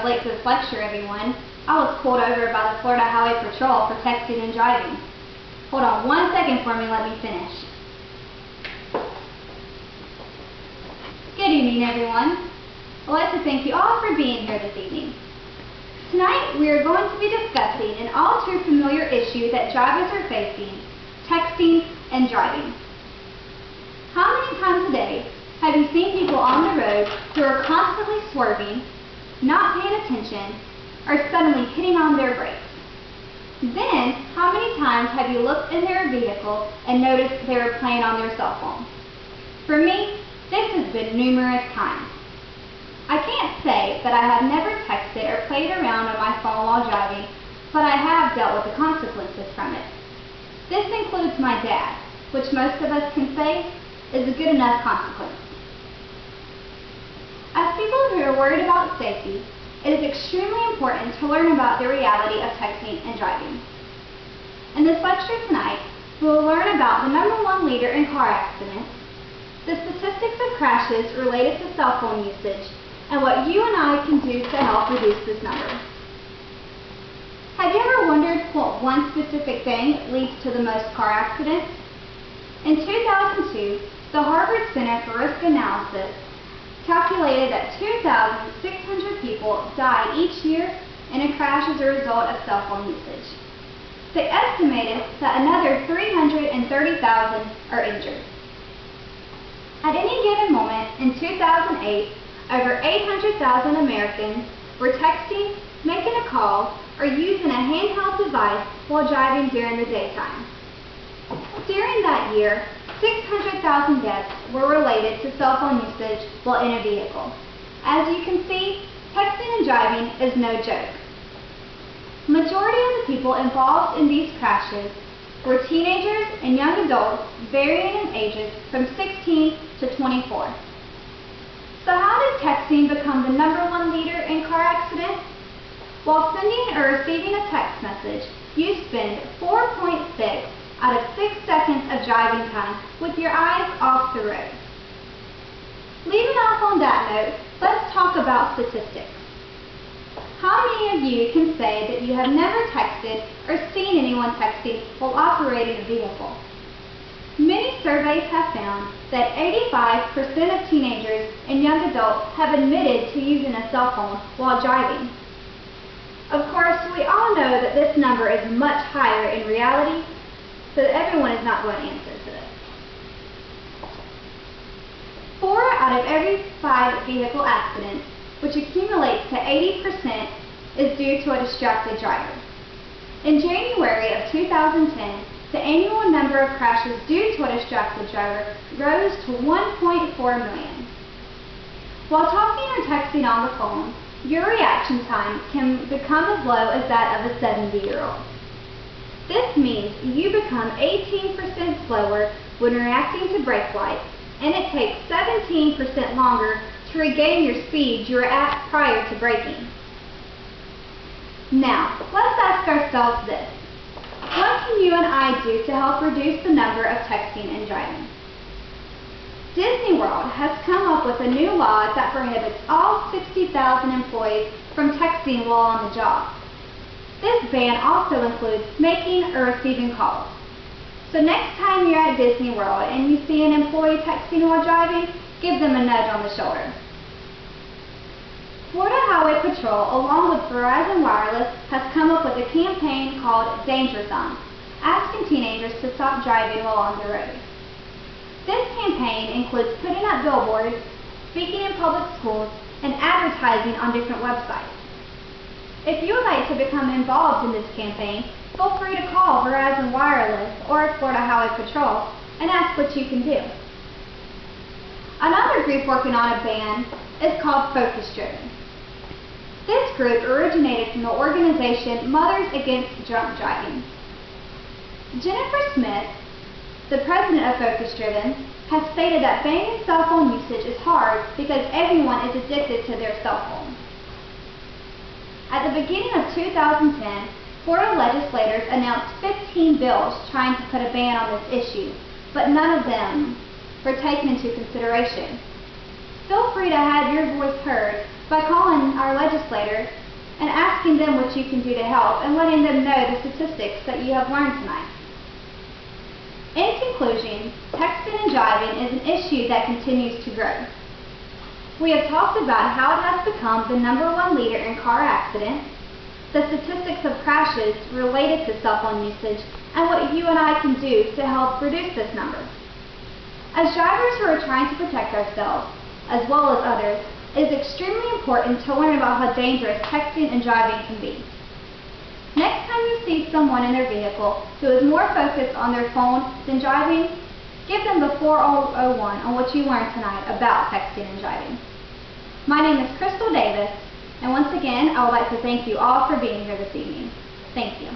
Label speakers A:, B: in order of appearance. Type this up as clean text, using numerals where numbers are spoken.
A: late to this lecture, everyone. I was pulled over by the Florida Highway Patrol for texting and driving. Hold on one second for me, let me finish. Good evening, everyone. I'd like to thank you all for being here this evening. Tonight, we are going to be discussing an all too familiar issue that drivers are facing, texting and driving. How many times a day have you seen people on the road who are constantly swerving, not paying attention, or suddenly hitting on their brakes? Then, how many times have you looked in their vehicle and noticed they were playing on their cell phone? For me, this has been numerous times. I can't say that I have never texted or played around on my phone while driving, but I have dealt with the consequences from it. This includes my dad, which most of us can say is a good enough consequence. As people who are worried about safety, it is extremely important to learn about the reality of texting and driving. In this lecture tonight, we will learn about the #1 leader in car accidents, the statistics of crashes related to cell phone usage, and what you and I can do to help reduce this number. Have you ever wondered what one specific thing leads to the most car accidents? In 2002, the Harvard Center for Risk Analysis calculated that 2,600 people die each year in a crash as a result of cell phone usage. They estimated that another 330,000 are injured. At any given moment in 2008, over 800,000 Americans were texting, making a call, or using a handheld device while driving during the daytime. During that year, 600,000 deaths were related to cell phone usage while in a vehicle. As you can see, texting and driving is no joke. Majority of the people involved in these crashes were teenagers and young adults varying in ages from 16 to 24. So how did texting become the #1 leader in car accidents? While sending or receiving a text message, you spend 4.6 out of 6 seconds of driving time with your eyes off the road. Leaving off on that note, let's talk about statistics. How many of you can say that you have never texted or seen anyone texting while operating a vehicle? Many surveys have found that 85% of teenagers and young adults have admitted to using a cell phone while driving. Of course, we all know that this number is much higher in reality, so everyone is not going to answer to this. 4 out of every 5 vehicle accidents, which accumulates to 80%, is due to a distracted driver. In January of 2010, the annual number of crashes due to a distracted driver rose to 1.4 million. While talking or texting on the phone, your reaction time can become as low as that of a 70-year-old. This means you become 18% slower when reacting to brake lights, and it takes 17% longer to regain your speed you were at prior to braking. Now, let's ask ourselves this. What can you and I do to help reduce the number of texting and driving? Disney World has come up with a new law that prohibits all 60,000 employees from texting while on the job. This ban also includes making or receiving calls. So next time you're at Disney World and you see an employee texting while driving, give them a nudge on the shoulder. Florida Highway Patrol, along with Verizon Wireless, has come up with a campaign called Danger Zone, asking teenagers to stop driving while on the road. This campaign includes putting up billboards, speaking in public schools, and advertising on different websites. If you would like to become involved in this campaign, feel free to call Verizon Wireless or Florida Highway Patrol and ask what you can do. Another group working on a ban is called Focus Driven. This group originated from the organization Mothers Against Drunk Driving. Jennifer Smith, the president of Focus Driven, has stated that banning cell phone usage is hard because everyone is addicted to their cell phone. At the beginning of 2010, Florida legislators announced 15 bills trying to put a ban on this issue, but none of them were taken into consideration. Feel free to have your voice heard by calling our legislator and asking them what you can do to help and letting them know the statistics that you have learned tonight. In conclusion, texting and driving is an issue that continues to grow. We have talked about how it has become the #1 leader in car accidents, the statistics of crashes related to cell phone usage, and what you and I can do to help reduce this number. As drivers who are trying to protect ourselves, as well as others, it is extremely important to learn about how dangerous texting and driving can be. Next time you see someone in their vehicle who is more focused on their phone than driving, give them the 401 on what you learned tonight about texting and driving. My name is Crystal Davis, and once again, I would like to thank you all for being here this evening. Thank you.